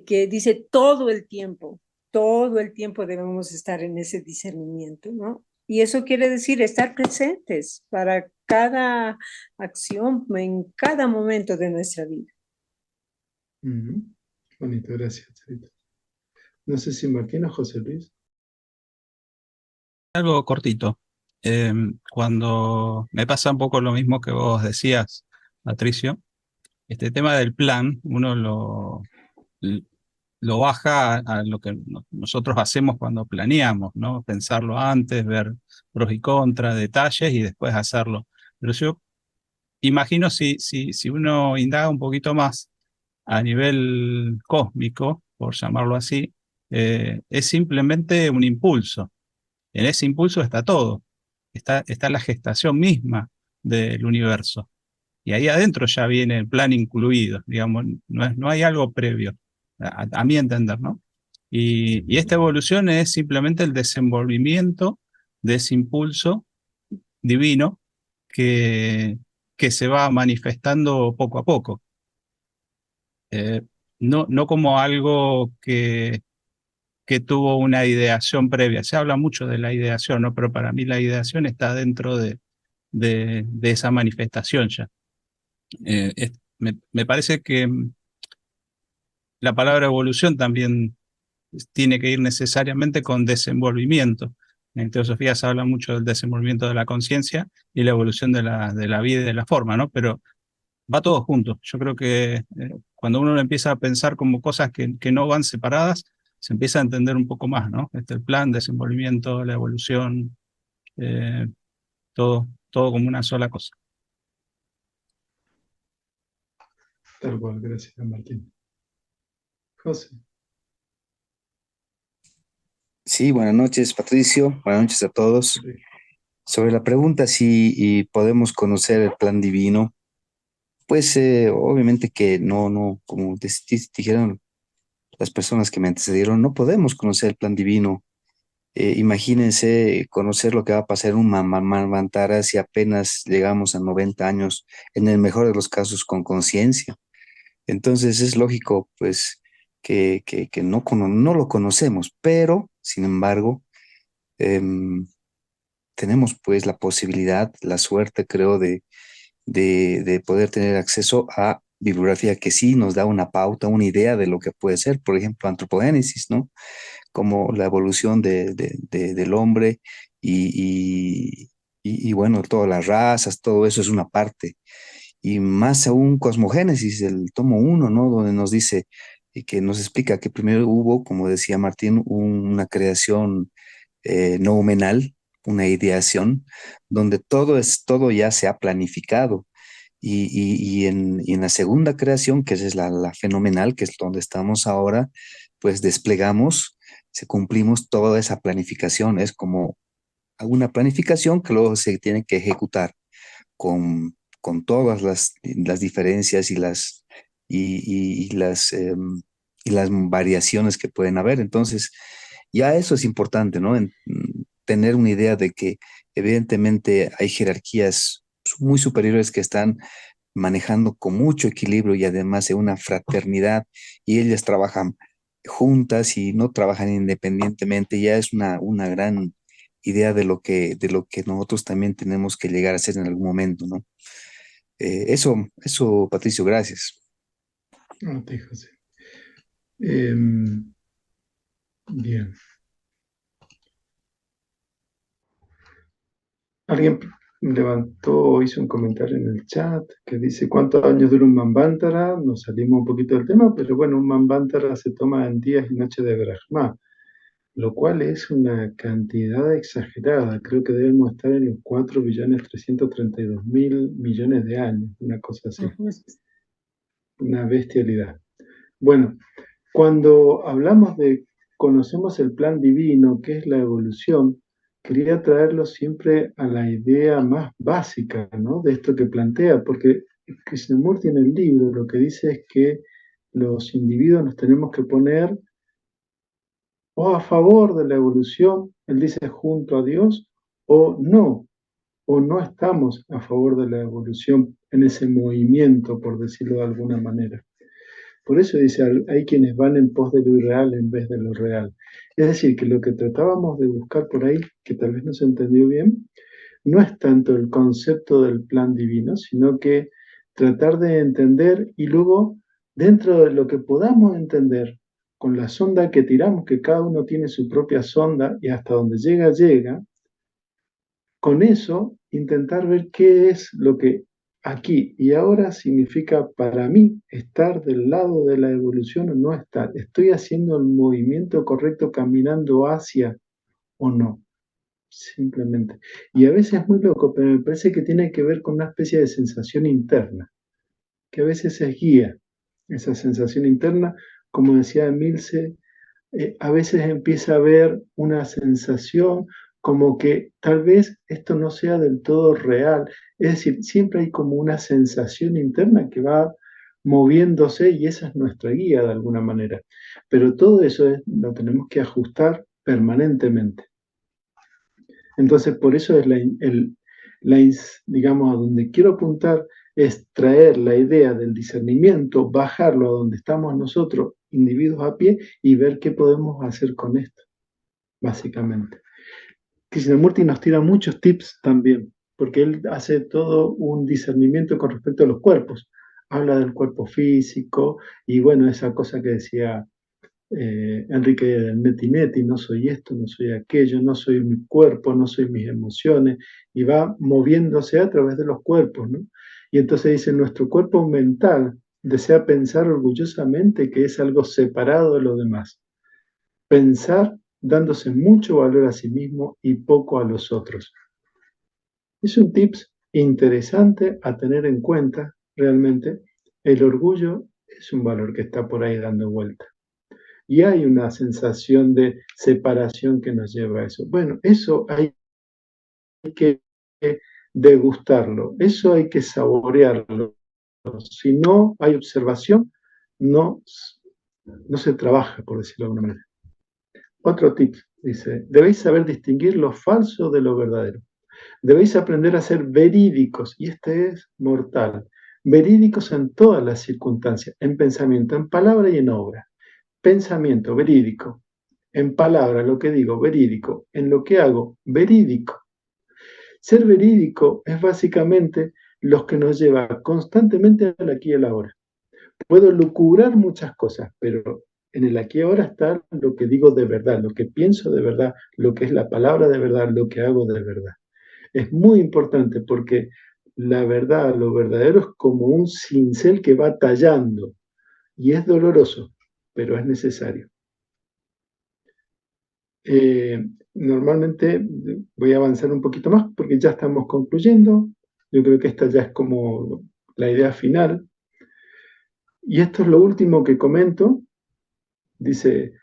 que dice todo el tiempo debemos estar en ese discernimiento, ¿no? Y eso quiere decir estar presentes para cada acción, en cada momento de nuestra vida. Ujú. Bonito, gracias, Charito. No sé si Martín o José Luis. Algo cortito. Cuando me pasa un poco lo mismo que vos decías, Patricio, este tema del plan, uno lo baja a lo que nosotros hacemos cuando planeamos, ¿no? Pensarlo antes, ver pros y contras, detalles y después hacerlo. Pero yo imagino si uno indaga un poquito más a nivel cósmico, por llamarlo así, es simplemente un impulso. En ese impulso está todo, está la gestación misma del universo. Y ahí adentro ya viene el plan incluido, digamos, no hay algo previo, a mi entender, ¿no? Y esta evolución es simplemente el desenvolvimiento de ese impulso divino que, que se va manifestando poco a poco. Eh, no como algo que tuvo una ideación previa. Se habla mucho de la ideación, ¿no? Pero para mí la ideación está dentro de esa manifestación ya. Me parece que la palabra evolución también tiene que ir necesariamente con desenvolvimiento. En teosofía se habla mucho del desenvolvimiento de la conciencia y la evolución de la vida y de la forma, ¿no? Pero va todo junto. Yo creo que cuando uno empieza a pensar como cosas que no van separadas, se empieza a entender un poco más, ¿no? El plan, desenvolvimiento, la evolución, eh, todo como una sola cosa. Tal cual, gracias, Martín. José. Sí, buenas noches, Patricio. Buenas noches a todos. Sí. Sobre la pregunta si podemos conocer el plan divino, pues obviamente que no, como dijeron las personas que me antecedieron, no podemos conocer el plan divino. Imagínense conocer lo que va a pasar en un Manvantara si apenas llegamos a 90 años, en el mejor de los casos con conciencia. Entonces es lógico, pues, que no lo conocemos, pero, sin embargo, em, tenemos pues la posibilidad, la suerte, creo, de poder tener acceso a bibliografía que sí nos da una pauta, una idea de lo que puede ser, por ejemplo, antropogénesis, ¿no? Como la evolución del hombre y, y bueno, todas las razas, todo eso es una parte. Y más aún Cosmogénesis, el tomo uno, ¿no? Donde nos dice y que nos explica que primero hubo, como decía Martín, una creación noumenal, una ideación, donde todo ya se ha planificado. Y en la segunda creación, que es la fenomenal, que es donde estamos ahora, pues desplegamos, se cumplimos toda esa planificación. Es como una planificación que luego se tiene que ejecutar con todas las diferencias y las variaciones que pueden haber. Entonces, ya eso es importante, ¿no? Tener una idea de que evidentemente hay jerarquías muy superiores que están manejando con mucho equilibrio y además de una fraternidad, y ellas trabajan juntas y no trabajan independientemente. Ya es una gran idea de lo que nosotros también tenemos que llegar a ser en algún momento, ¿no? Eso, Patricio, gracias. A ti, José. Bien. Alguien levantó o hizo un comentario en el chat que dice: ¿cuántos años dura un Manvantara? Nos salimos un poquito del tema, pero bueno, un Manvantara se toma en días y noches de Brahma, lo cual es una cantidad exagerada. Creo que debemos estar en los 4.332.000 millones de años, una cosa así. Una bestialidad. Bueno, cuando hablamos de conocemos el plan divino, que es la evolución, quería traerlo siempre a la idea más básica, ¿no?, de esto que plantea, porque Krishnamurti en el libro lo que dice es que los individuos nos tenemos que poner o a favor de la evolución, él dice junto a Dios, o no estamos a favor de la evolución en ese movimiento, por decirlo de alguna manera. Por eso dice, hay quienes van en pos de lo irreal en vez de lo real. Es decir, que lo que tratábamos de buscar por ahí, que tal vez no se entendió bien, no es tanto el concepto del plan divino, sino que tratar de entender y luego, dentro de lo que podamos entender, con la sonda que tiramos, que cada uno tiene su propia sonda y hasta donde llega, llega, con eso intentar ver qué es lo que aquí y ahora significa para mí estar del lado de la evolución o no estar. ¿Estoy haciendo el movimiento correcto caminando hacia o no? Simplemente. Y a veces es muy loco, pero me parece que tiene que ver con una especie de sensación interna, que a veces es guía. Esa sensación interna, como decía Emilce, a veces empieza a haber una sensación como que tal vez esto no sea del todo real. Es decir, siempre hay como una sensación interna que va moviéndose y esa es nuestra guía de alguna manera. Pero todo eso lo tenemos que ajustar permanentemente. Entonces, por eso es digamos, a donde quiero apuntar es traer la idea del discernimiento, bajarlo a donde estamos nosotros, individuos a pie, y ver qué podemos hacer con esto, básicamente. Krishnamurti nos tira muchos tips también, porque él hace todo un discernimiento con respecto a los cuerpos. Habla del cuerpo físico y bueno, esa cosa que decía Enrique del Neti Neti, no soy esto, no soy aquello, no soy mi cuerpo, no soy mis emociones, y va moviéndose a través de los cuerpos, ¿no? Y entonces dice, nuestro cuerpo mental desea pensar orgullosamente que es algo separado de lo demás. Pensar dándose mucho valor a sí mismo y poco a los otros. Es un tips interesante a tener en cuenta, realmente. El orgullo es un valor que está por ahí dando vuelta. Y hay una sensación de separación que nos lleva a eso. Bueno, eso hay que degustarlo, eso hay que saborearlo. Si no hay observación, no se trabaja, por decirlo de alguna manera. Otro tip, dice, debéis saber distinguir lo falso de lo verdadero. Debéis aprender a ser verídicos, y este es mortal, verídicos en todas las circunstancias, en pensamiento, en palabra y en obra. Pensamiento, verídico. En palabra, lo que digo, verídico. En lo que hago, verídico. Ser verídico es básicamente lo que nos lleva constantemente al aquí y al ahora. Puedo lucubrar muchas cosas, pero en el aquí y ahora está lo que digo de verdad, lo que pienso de verdad, lo que es la palabra de verdad, lo que hago de verdad. Es muy importante porque la verdad, lo verdadero es como un cincel que va tallando y es doloroso, pero es necesario. Normalmente voy a avanzar un poquito más porque ya estamos concluyendo. Yo creo que esta ya es como la idea final. Y esto es lo último que comento. Dice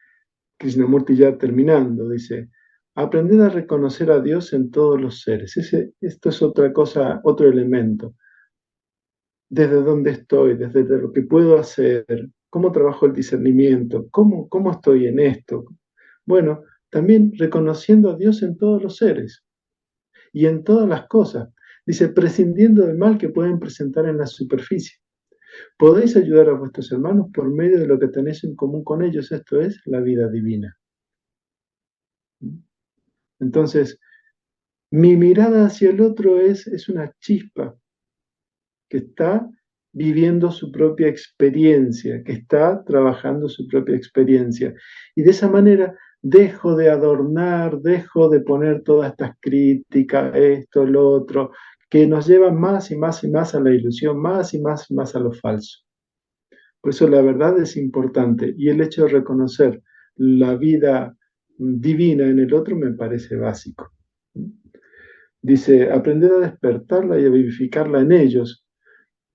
Krishnamurti ya terminando, dice, aprended a reconocer a Dios en todos los seres. Esto es otra cosa, otro elemento. Desde dónde estoy, desde lo que puedo hacer, cómo trabajo el discernimiento, cómo estoy en esto. Bueno, también reconociendo a Dios en todos los seres y en todas las cosas. Dice, prescindiendo del mal que pueden presentar en la superficie. Podéis ayudar a vuestros hermanos por medio de lo que tenéis en común con ellos, esto es la vida divina. Entonces, Mi mirada hacia el otro es una chispa que está viviendo su propia experiencia, que está trabajando su propia experiencia. Y de esa manera dejo de adornar, dejo de poner todas estas críticas, esto, lo otro, que nos llevan más y más y más a la ilusión, más y más y más a lo falso. Por eso la verdad es importante y el hecho de reconocer la vida divina en el otro me parece básico. Dice, aprender a despertarla y a vivificarla en ellos.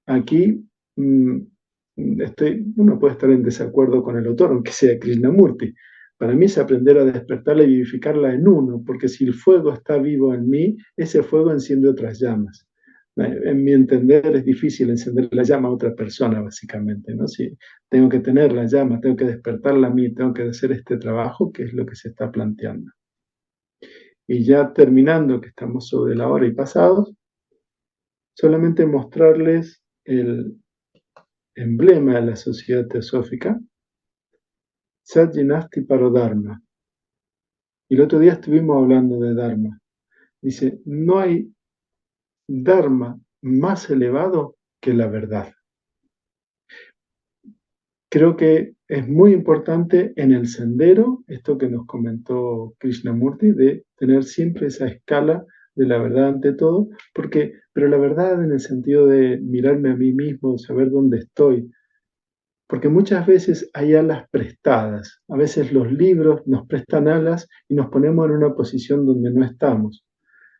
Aquí uno puede estar en desacuerdo con el autor, aunque sea Krishnamurti. Para mí es aprender a despertarla y vivificarla en uno, porque si el fuego está vivo en mí, ese fuego enciende otras llamas. En mi entender es difícil encender la llama a otra persona, básicamente, ¿no? Si tengo que tener la llama, tengo que despertarla a mí, tengo que hacer este trabajo, que es lo que se está planteando. Y ya terminando, que estamos sobre la hora y pasados, solamente mostrarles el emblema de la sociedad teosófica, Satyanasti Parodharma. Y el otro día estuvimos hablando de Dharma. Dice, no hay Dharma más elevado que la verdad. Creo que es muy importante en el sendero, esto que nos comentó Krishnamurti, de tener siempre esa escala de la verdad ante todo, pero la verdad en el sentido de mirarme a mí mismo, saber dónde estoy, porque muchas veces hay alas prestadas, a veces los libros nos prestan alas y nos ponemos en una posición donde no estamos.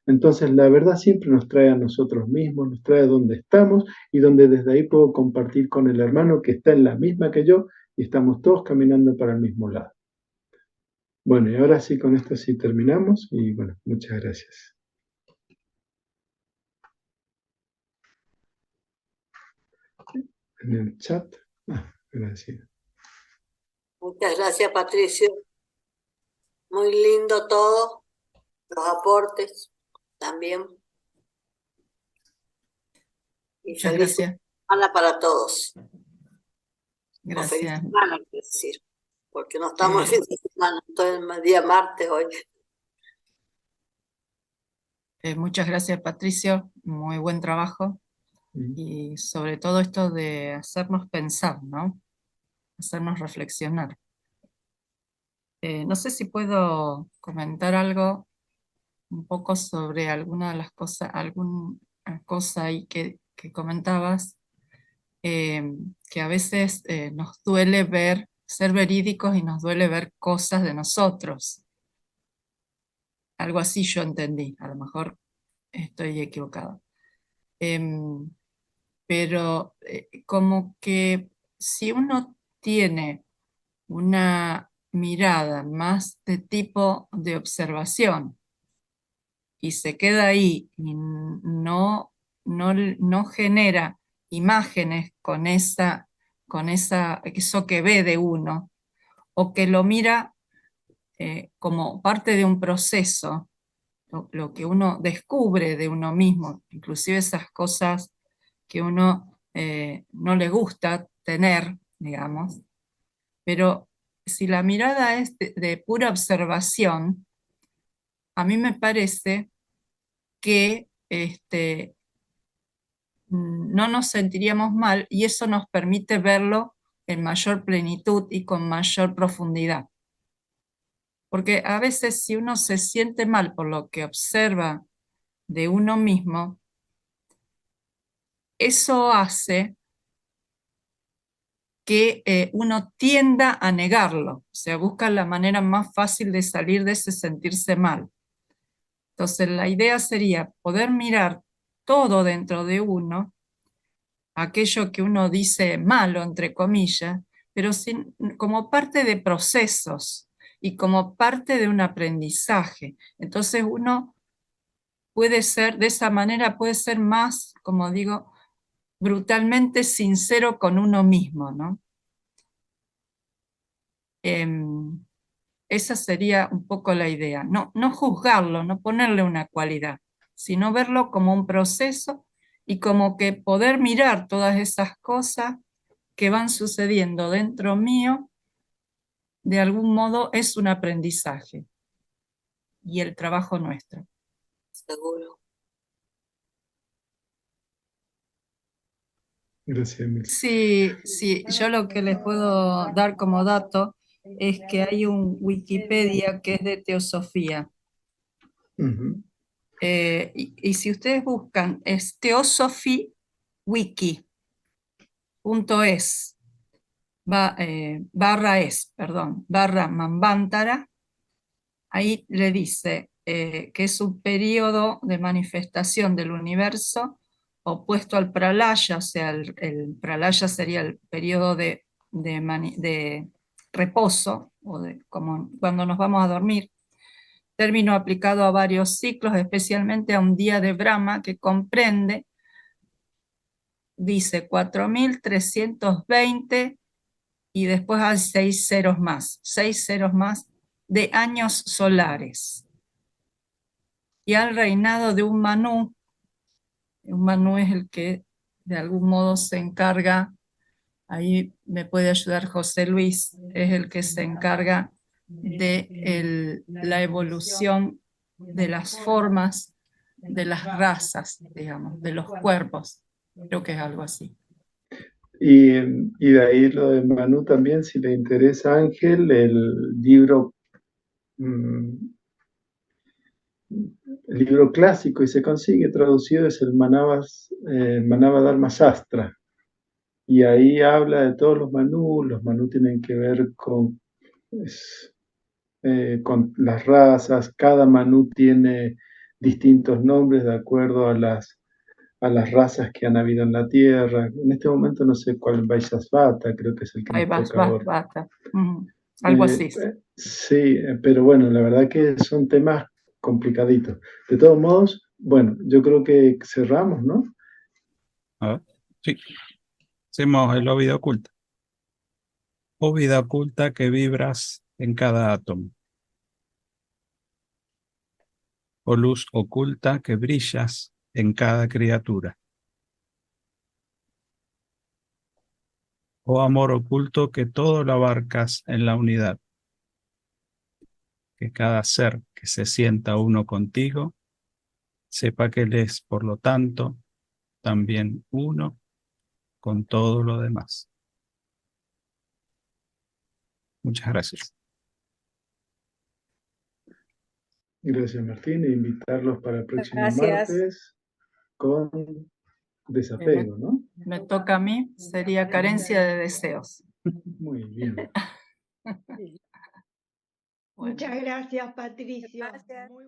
Entonces la verdad siempre nos trae a nosotros mismos, nos trae a donde estamos y donde desde ahí puedo compartir con el hermano que está en la misma que yo y estamos todos caminando para el mismo lado. Bueno, y ahora sí, con esto sí terminamos y bueno, muchas gracias. En el chat, gracias. Muchas gracias, Patricio. Muy lindo todo, los aportes también. Y Muchas feliz gracias. semana para todos. Gracias. O feliz semana, quiero decir, porque no estamos en fin de semana, estoy el día martes hoy. Muchas gracias, Patricio. Muy buen trabajo. Y sobre todo esto de hacernos pensar, ¿no? Hacernos reflexionar. No sé si puedo comentar algo un poco sobre alguna de las cosas, alguna cosa ahí que comentabas, que a veces nos duele ver, ser verídicos y nos duele ver cosas de nosotros. Algo así yo entendí, a lo mejor estoy equivocada. Pero como que si uno tiene una mirada más de tipo de observación y se queda ahí y no genera imágenes con eso que ve de uno, o que lo mira como parte de un proceso, lo que uno descubre de uno mismo, inclusive esas cosas que uno no le gusta tener, digamos, pero si la mirada es de pura observación, a mí me parece que no nos sentiríamos mal y eso nos permite verlo en mayor plenitud y con mayor profundidad. Porque a veces si uno se siente mal por lo que observa de uno mismo, eso hace que uno tienda a negarlo, o sea, busca la manera más fácil de salir de ese sentirse mal. Entonces la idea sería poder mirar todo dentro de uno, aquello que uno dice malo, entre comillas, pero como parte de procesos y como parte de un aprendizaje. Entonces uno puede ser, de esa manera puede ser más, como digo, brutalmente sincero con uno mismo, ¿no? Esa sería un poco la idea, no juzgarlo, no ponerle una cualidad, sino verlo como un proceso y como que poder mirar todas esas cosas que van sucediendo dentro mío, de algún modo es un aprendizaje y el trabajo nuestro. seguro. Gracias, Emil. Sí, sí, yo lo que les puedo dar como dato es que hay un Wikipedia que es de teosofía. Ujú. Y si ustedes buscan, es teosophy.wiki.es, barra Manvantara, ahí le dice que es un periodo de manifestación del universo opuesto al pralaya, o sea, el pralaya sería el periodo de reposo, como cuando nos vamos a dormir, término aplicado a varios ciclos, especialmente a un día de Brahma que comprende, dice 4320 y después hay 6 ceros más de años solares. Y al reinado de un Manú es el que de algún modo se encarga, ahí me puede ayudar José Luis, es el que se encarga de la evolución de las formas de las razas, digamos, de los cuerpos. Creo que es algo así. Y de ahí lo de Manu también, si le interesa a Ángel, el libro clásico y se consigue traducido es el Manava Dharma Sastra. Y ahí habla de todos los Manú tienen que ver con las razas, cada Manú tiene distintos nombres de acuerdo a las razas que han habido en la Tierra. En este momento no sé cuál, Vaisasvata, creo que es el que nos toca ahora. Algo así. Sí, pero bueno, la verdad que son temas complicaditos. De todos modos, bueno, yo creo que cerramos, ¿no? A ver, sí. Hacemos el Óvida oculta. Óvida oculta que vibras en cada átomo. O luz oculta que brillas en cada criatura. O amor oculto que todo lo abarcas en la unidad. Que cada ser que se sienta uno contigo, sepa que él es, por lo tanto, también uno con todo lo demás. Muchas gracias. Gracias, Martín, e invitarlos para el próximo Gracias. martes con desapego, ¿no? Me toca a mí, sería carencia de deseos. Muy bien. Bueno. Muchas gracias, Patricio. Gracias. Muy